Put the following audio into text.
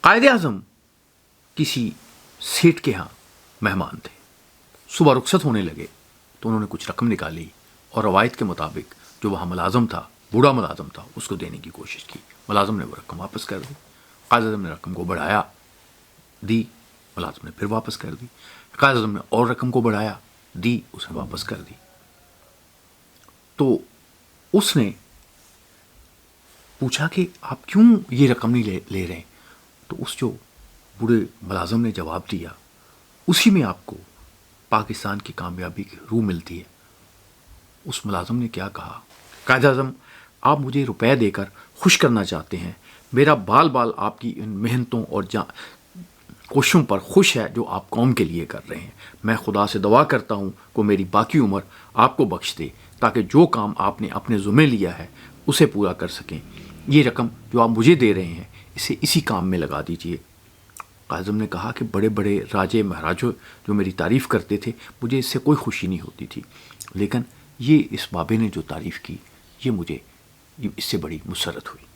قائد اعظم کسی سیٹ کے ہاں مہمان تھے. صبح رخصت ہونے لگے تو انہوں نے کچھ رقم نکالی اور روایت کے مطابق جو وہاں ملازم تھا، بوڑھا ملازم تھا، اس کو دینے کی کوشش کی. ملازم نے وہ رقم واپس کر دی. قائد اعظم نے رقم کو بڑھایا، دی، ملازم نے پھر واپس کر دی. قائد اعظم نے اور رقم کو بڑھایا، دی، اس نے واپس کر دی. تو اس نے پوچھا کہ آپ کیوں یہ رقم نہیں لے رہے ہیں؟ تو اس جو بوڑھے ملازم نے جواب دیا، اسی میں آپ کو پاکستان کی کامیابی کی روح ملتی ہے. اس ملازم نے کیا کہا؟ قائد اعظم، آپ مجھے روپے دے کر خوش کرنا چاہتے ہیں. میرا بال بال آپ کی ان محنتوں اور کوششوں پر خوش ہے جو آپ قوم کے لیے کر رہے ہیں. میں خدا سے دعا کرتا ہوں کہ میری باقی عمر آپ کو بخش دے تاکہ جو کام آپ نے اپنے ذمے لیا ہے اسے پورا کر سکیں. یہ رقم جو آپ مجھے دے رہے ہیں اسے اسی کام میں لگا دیجیے. قائد اعظم نے کہا کہ بڑے بڑے راجے مہاراجوں جو میری تعریف کرتے تھے مجھے اس سے کوئی خوشی نہیں ہوتی تھی، لیکن یہ اس بابے نے جو تعریف کی یہ مجھے اس سے بڑی مسرت ہوئی.